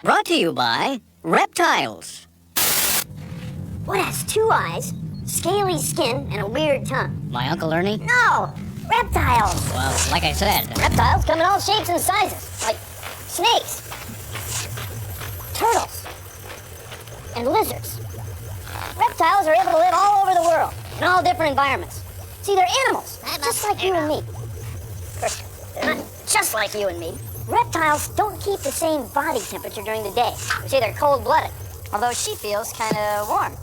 Brought to you by Reptiles. What has 2 eyes, scaly skin, and a weird tongue? My Uncle Ernie? No! Reptiles! Well, like I said. Reptiles come in all shapes and sizes, like snakes, turtles, and lizards. Reptiles are able to live all over the world, in all different environments. See, they're animals, just like you and me. Of course, they're not just like you and me. Reptiles don't keep the same body temperature during the day. We say they're cold-blooded, although she feels kind of warm.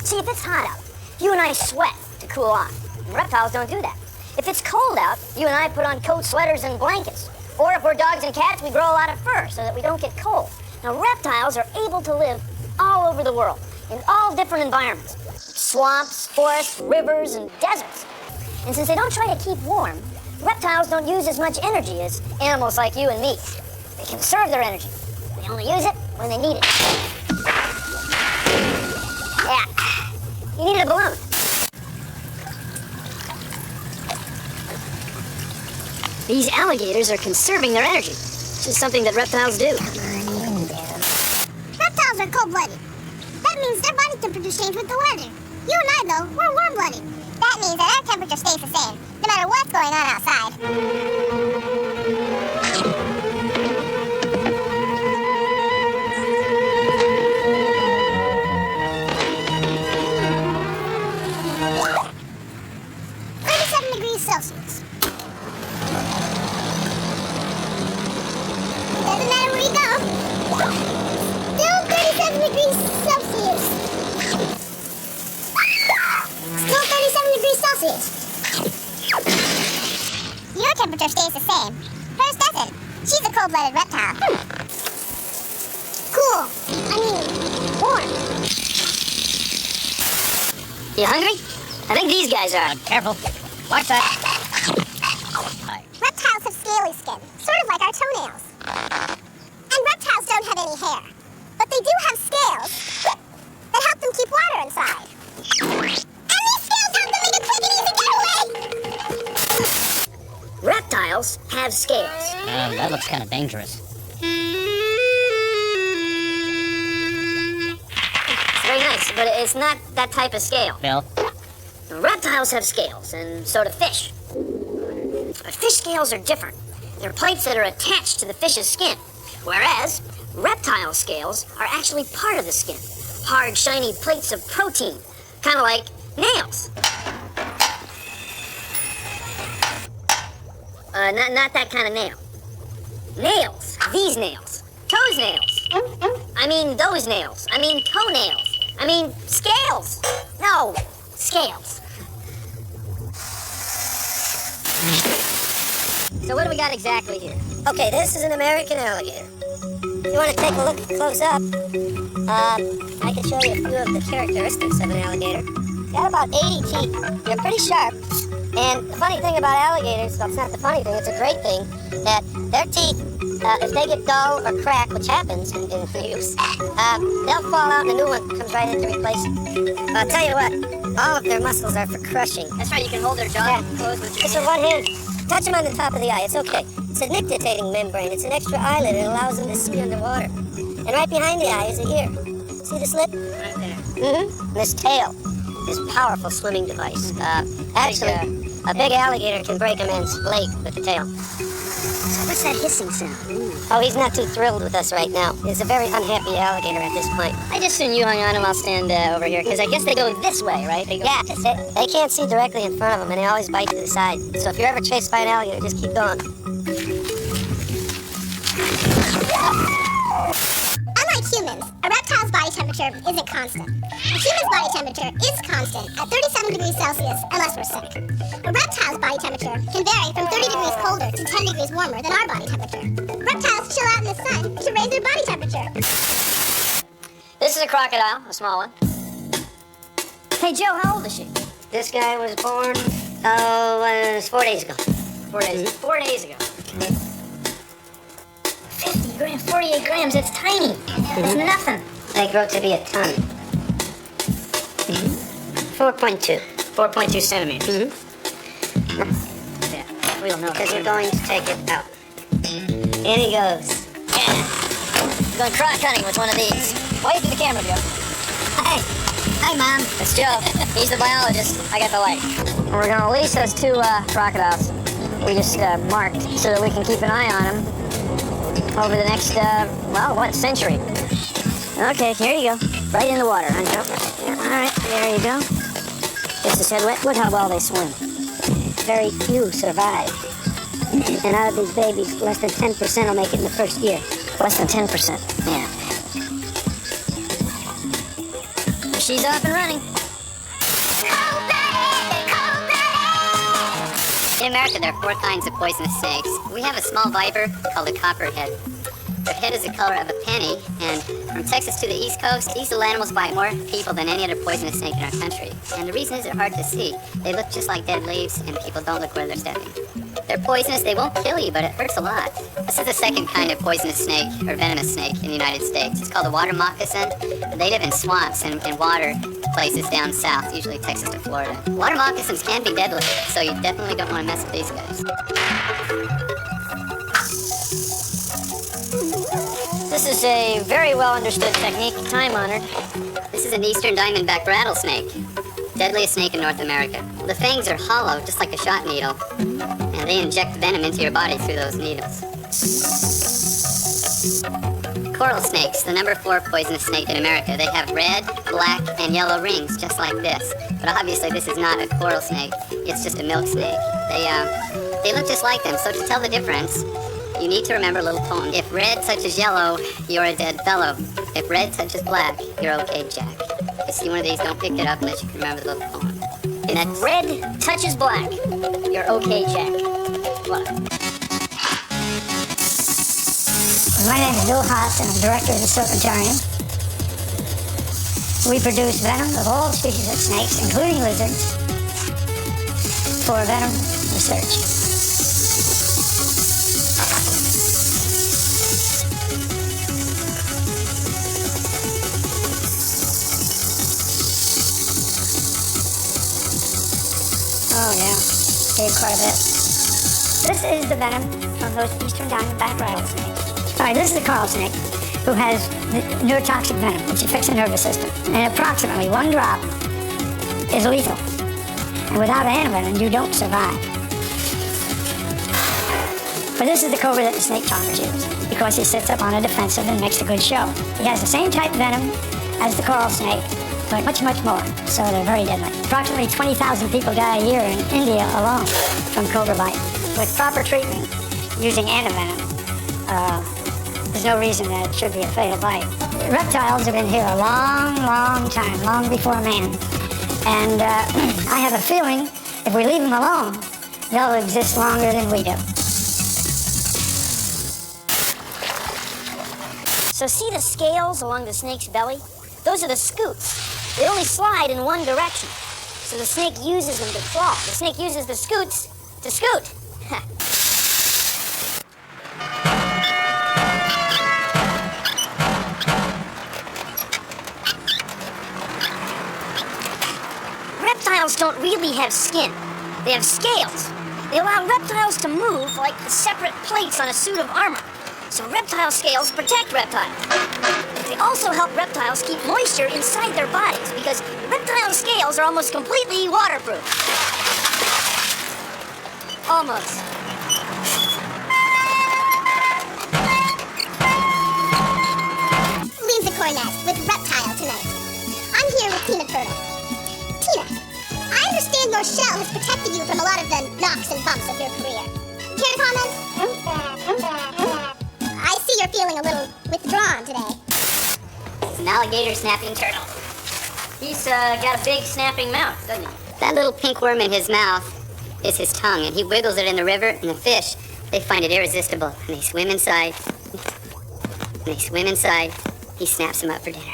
See, if it's hot out, you and I sweat to cool off. And reptiles don't do that. If it's cold out, you and I put on coats, sweaters, and blankets. Or if we're dogs and cats, we grow a lot of fur so that we don't get cold. Now, reptiles are able to live all over the world, in all different environments. Swamps, forests, rivers, and deserts. And since they don't try to keep warm, reptiles don't use as much energy as animals like you and me. They conserve their energy. They only use it when they need it. Yeah, you needed a balloon. These alligators are conserving their energy, which is something that reptiles do. Reptiles are cold-blooded. That means their body temperatures change with the weather. You and I, though, we're warm-blooded. That means that our temperature stays the same, no matter what's going on outside. Celsius. Doesn't matter where you go. Still 37 degrees Celsius. Still 37 degrees Celsius. Your temperature stays the same. Hers doesn't. She's a cold-blooded reptile. Cool. I mean, warm. You hungry? I think these guys are. Careful. Watch that. Reptiles have scaly skin, sort of like our toenails. And reptiles don't have any hair. But they do have scales that help them keep water inside. And these scales help them make a quick and easy getaway! Reptiles have scales. That looks kind of dangerous. It's very nice, but it's not that type of scale. Bill? Reptiles have scales, and so do fish. But fish scales are different. They're plates that are attached to the fish's skin, whereas reptile scales are actually part of the skin. Hard, shiny plates of protein, kind of like nails. Not that kind of nail. Nails. These nails. Toes nails. I mean those nails. I mean toenails. I mean scales. No, scales. So what do we got exactly here? Okay, this is an American alligator. If you want to take a look close up, I can show you a few of the characteristics of an alligator. It's got about 80 teeth. They're pretty sharp. And the funny thing about alligators, well, it's not the funny thing, it's a great thing, that their teeth, if they get dull or crack, which happens in use, they'll fall out and a new one comes right in to replace it. I'll tell you what, all of their muscles are for crushing. That's right, you can hold their jaw closed with your hand. Just with one hand. Touch them on the top of the eye, it's okay. It's a nictitating membrane, it's an extra eyelid that allows them to see underwater. And right behind the eye is the ear. See the slit? Right there. Mm-hmm. This tail, this powerful swimming device. Actually, a big alligator can break a man's leg with the tail. So what's that hissing sound? Oh, he's not too thrilled with us right now. He's a very unhappy alligator at this point. I just assume you hung on him. I'll stand over here, because I guess they go this way, right? Yeah, they can't see directly in front of them, and they always bite to the side. So if you're ever chased by an alligator, just keep going. Unlike humans, a reptile's body temperature isn't constant. A human's body temperature is constant at 37 degrees Celsius unless we're sick. A reptile's body temperature can vary from 30 degrees colder to 10 degrees warmer than our body temperature. Reptiles chill out in the sun to raise their body temperature. This is a crocodile, a small one. Hey, Joe, how old is she? This guy was born, it was 4 days ago. 4 days. 4 days ago. 50 grams, 48 grams, it's tiny. It's nothing. They grow to be a ton. 4.2. 4.2 centimeters. Yeah, we don't know. Because we're going to take it out. In he goes. Yeah. Going croc hunting with one of these. Wave to the camera, Joe. Hey. Hi, Mom. It's Joe. He's the biologist. I got the light. And we're going to release those two crocodiles we just marked so that we can keep an eye on them over the next, century. Okay, here you go. Right in the water, huh, Joe? Yeah, all right, there you go. Just his head wet. Look how well they swim. Very few survive. And out of these babies, less than 10% will make it in the first year. Less than 10%, yeah. She's off and running. In America, there are 4 kinds of poisonous snakes. We have a small viper called a copperhead. Their head is the color of a penny, and from Texas to the East Coast, these little animals bite more people than any other poisonous snake in our country. And the reason is they're hard to see. They look just like dead leaves, and people don't look where they're stepping. They're poisonous, they won't kill you, but it hurts a lot. This is the second kind of poisonous snake, or venomous snake, in the United States. It's called a water moccasin. They live in swamps and water places down south, usually Texas to Florida. Water moccasins can be deadly, so you definitely don't want to mess with these guys. This is a very well understood technique, time-honored. This is an eastern diamondback rattlesnake, deadliest snake in North America. The fangs are hollow, just like a shot needle, and they inject venom into your body through those needles. Coral snakes, the number 4 poisonous snake in America. They have red, black, and yellow rings, just like this. But obviously this is not a coral snake, it's just a milk snake. They look just like them, so to tell the difference, you need to remember a little poem. If red touches yellow, you're a dead fellow. If red touches black, you're okay, Jack. If you see one of these, don't pick it up unless you can remember the little poem. And if red touches black, you're okay, Jack. What? My name is Bill Haas, and I'm director of the Serpentarium. We produce venom of all species of snakes, including lizards, for venom research. Oh yeah, gave quite a bit. This is the venom from those eastern diamondback rattlesnakes. All right, this is the coral snake, who has the neurotoxic venom, which affects the nervous system. And approximately 1 drop is lethal. And without antivenom, you don't survive. But this is the cobra that the snake charmers use, because he sits up on a defensive and makes a good show. He has the same type of venom as the coral snake, but much, much more, so they're very deadly. Approximately 20,000 people die a year in India alone from cobra bite. With proper treatment, using antivenom, there's no reason that it should be a fatal bite. Reptiles have been here a long, long time, long before man. And I have a feeling if we leave them alone, they'll exist longer than we do. So see the scales along the snake's belly? Those are the scutes. They only slide in one direction. So the snake uses them to crawl. The snake uses the scutes to scoot. Reptiles don't really have skin. They have scales. They allow reptiles to move like the separate plates on a suit of armor. So reptile scales protect reptiles. They also help reptiles keep moisture inside their bodies because reptile scales are almost completely waterproof. Almost. Leave the cornet with Reptile tonight. I'm here with Tina Turtle. Tina, I understand your shell has protected you from a lot of the knocks and bumps of your career. Care to comment? I see you're feeling a little withdrawn today. It's an alligator snapping turtle. He's got a big snapping mouth, doesn't he? That little pink worm in his mouth is his tongue, and he wiggles it in the river, and the fish, they find it irresistible, and they swim inside. And they swim inside. He snaps them up for dinner.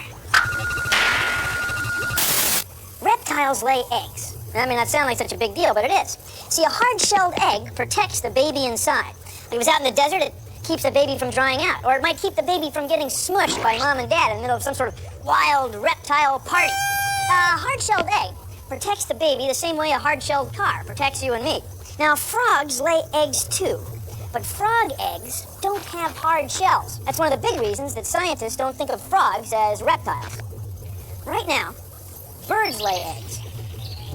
Reptiles lay eggs. I mean, that sounds like such a big deal, but it is. See, a hard-shelled egg protects the baby inside. If it was out in the desert, it keeps the baby from drying out, or it might keep the baby from getting smushed by mom and dad in the middle of some sort of wild reptile party. A hard-shelled egg protects the baby the same way a hard-shelled car protects you and me. Now, frogs lay eggs too. But frog eggs don't have hard shells. That's one of the big reasons that scientists don't think of frogs as reptiles. Right now, birds lay eggs,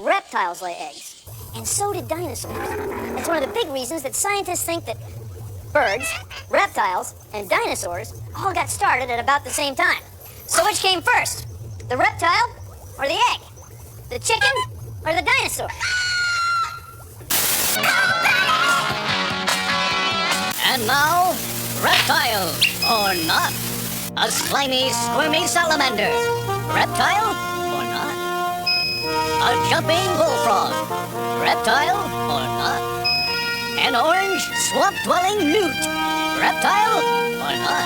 reptiles lay eggs, and so did dinosaurs. That's one of the big reasons that scientists think that birds, reptiles, and dinosaurs all got started at about the same time. So which came first, the reptile or the egg? The chicken or the dinosaur? And now, reptile or not? A slimy, squirmy salamander. Reptile or not? A jumping bullfrog. Reptile or not? An orange, swamp-dwelling newt. Reptile or not?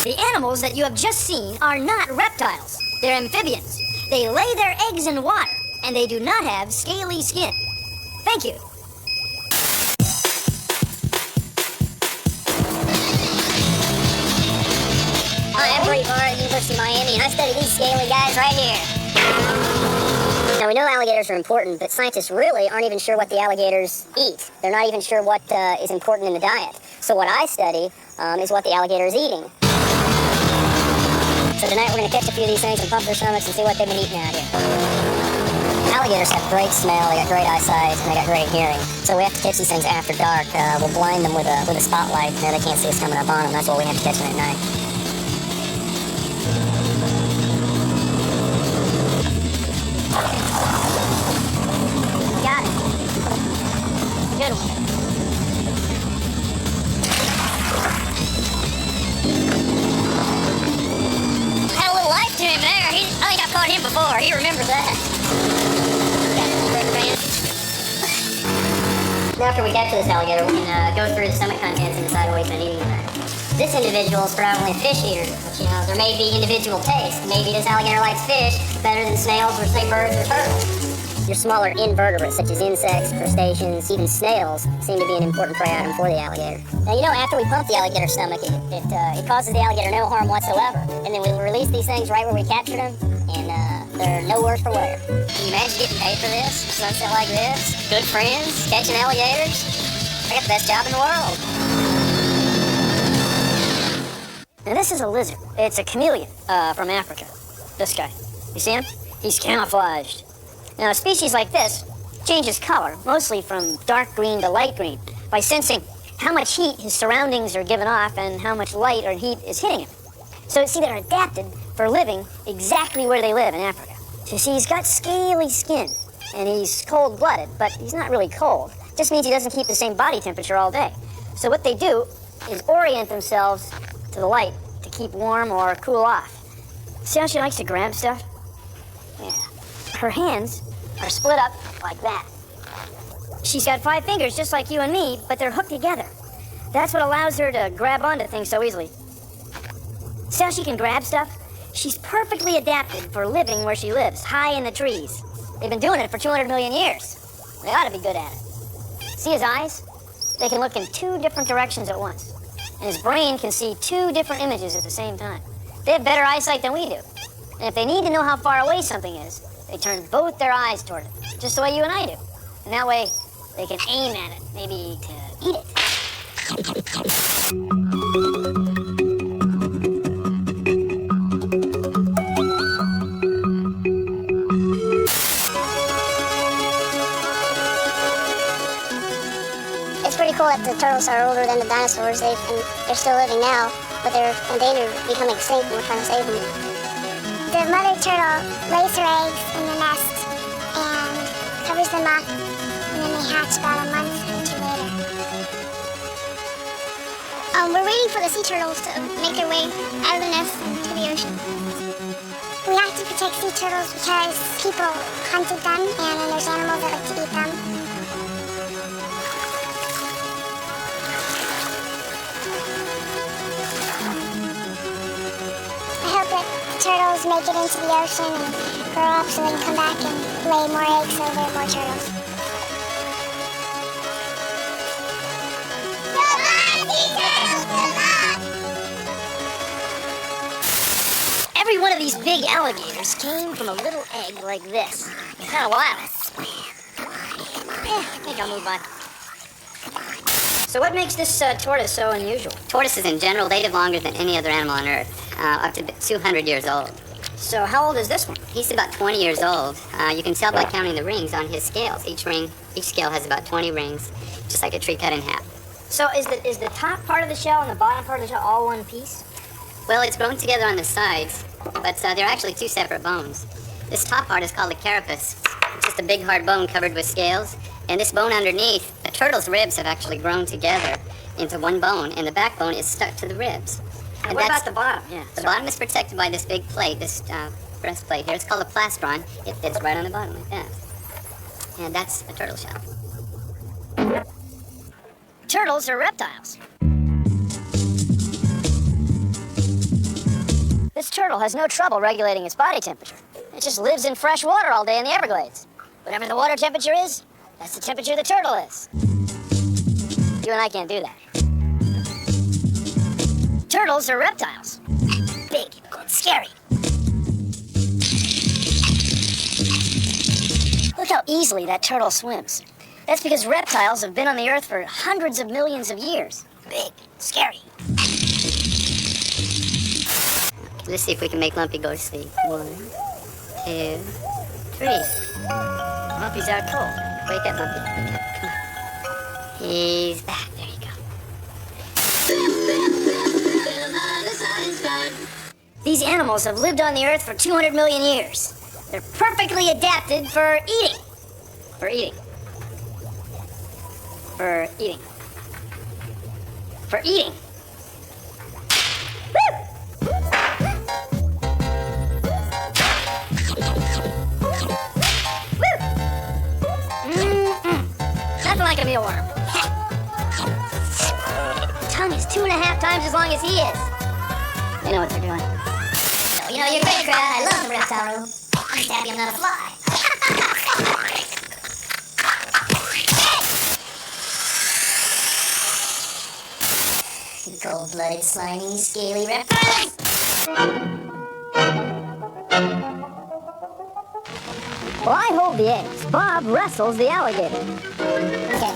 The animals that you have just seen are not reptiles. They're amphibians. They lay their eggs in water, and they do not have scaly skin. Thank you. Hi, I'm Bree Barr at the University of Miami, and I study these scaly guys right here. Now, we know alligators are important, but scientists really aren't even sure what the alligators eat. They're not even sure what is important in the diet. So what I study is what the alligator is eating. So tonight we're going to catch a few of these things and pump their stomachs and see what they've been eating out here. Alligators have great smell, they got great eyesight, and they got great hearing. So we have to catch these things after dark. We'll blind them with a spotlight, and they can't see us coming up on them. That's why we have to catch them at night. Got it. Good one. Had a little life to him there. I think I've caught him before. He remembers that. Now, after we capture this alligator, we can go through the stomach contents and decide what he's been eating tonight. This individual is probably a fish eater, but there may be individual taste. Maybe this alligator likes fish better than snails or, say, birds or turtles. Your smaller invertebrates, such as insects, crustaceans, even snails, seem to be an important prey item for the alligator. Now, after we pump the alligator's stomach, it causes the alligator no harm whatsoever. And then we release these things right where we captured them, and they're no worse for wear. Can you imagine getting paid for this? Sunset like this? Good friends? Catching alligators? I got the best job in the world. Now this is a lizard. It's a chameleon from Africa. This guy. You see him? He's camouflaged. Now a species like this changes color, mostly from dark green to light green, by sensing how much heat his surroundings are giving off and how much light or heat is hitting him. So you see, they're adapted for living exactly where they live in Africa. So you see, he's got scaly skin, and he's cold-blooded, but he's not really cold. Just means he doesn't keep the same body temperature all day. So what they do is orient themselves to the light to keep warm or cool off. See how she likes to grab stuff? Yeah. Her hands are split up like that. She's got 5 fingers just like you and me, but they're hooked together. That's what allows her to grab onto things so easily. See how she can grab stuff? She's perfectly adapted for living where she lives, high in the trees. They've been doing it for 200 million years. They ought to be good at it. See his eyes? They can look in 2 different directions at once. And his brain can see 2 different images at the same time. They have better eyesight than we do. And if they need to know how far away something is, they turn both their eyes toward it, just the way you and I do. And that way, they can aim at it, maybe to eat it. It's pretty cool that the turtles are older than the dinosaurs. They're still living now, but they're in danger of becoming extinct, and we're trying to save them. The mother turtle lays her eggs in the nest and covers them up, and then they hatch about a month or 2 later. We're waiting for the sea turtles to make their way out of the nest into the ocean. We have to protect sea turtles because people hunted them, and then there's animals that like to eat them. I hope that the turtles make it into the ocean and grow up so they can come back and lay more eggs so there are more turtles. Every one of these big alligators came from a little egg like this. It's kind of wild. I think I'll move by. So what makes this tortoise so unusual? Tortoises in general, they live longer than any other animal on Earth, up to 200 years old. So how old is this one? He's about 20 years old. You can tell by counting the rings on his scales. Each scale has about 20 rings, just like a tree cut in half. So is the top part of the shell and the bottom part of the shell all one piece? Well, it's grown together on the sides, but they're actually two separate bones. This top part is called the carapace. It's just a big hard bone covered with scales. And this bone underneath, the turtle's ribs have actually grown together into one bone, and the backbone is stuck to the ribs. And what about the bottom? Yeah. The bottom is protected by this big plate, this breastplate here. It's called a plastron. It fits right on the bottom like that. And that's a turtle shell. Turtles are reptiles. This turtle has no trouble regulating its body temperature. It just lives in fresh water all day in the Everglades. Whatever the water temperature is, that's the temperature the turtle is. You and I can't do that. Turtles are reptiles. Big, scary. Look how easily that turtle swims. That's because reptiles have been on the Earth for hundreds of millions of years. Big, scary. Let's see if we can make Lumpy go to sleep. 1, 2, 3. Lumpy's out cold. Wake up, Lumpy. Wake up. Come on. He's back. There you go. These animals have lived on the Earth for 200 million years. They're perfectly adapted for eating. For eating. For eating. For eating. Woo! Nothing like a mealworm. Tongue is 2.5 times as long as he is. They know what they're doing. You know, you're great, Crowd. I love the reptile room. I'm just happy I'm not a fly. You cold-blooded, slimy, scaly reptiles. Well, I hold the eggs. Bob wrestles the alligator. Okay.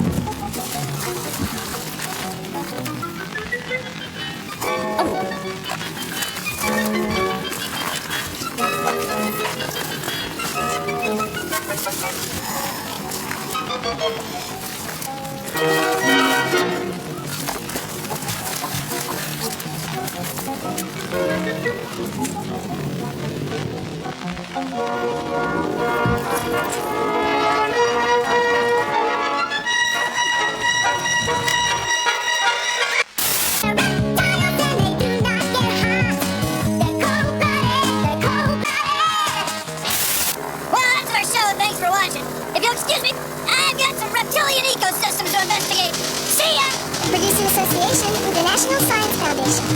Excuse me, I've got some reptilian ecosystems to investigate. See ya! Produced in association with the National Science Foundation.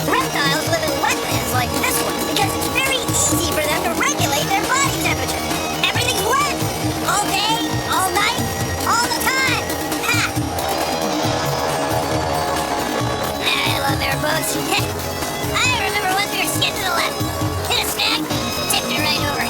Reptiles live in wetlands like this one because it's very easy for them to regulate their body temperature. Everything's wet. All day, all night, all the time. Ha! I love airboats. I remember once we were skidding to the left. Hit a snag, tipped it right over.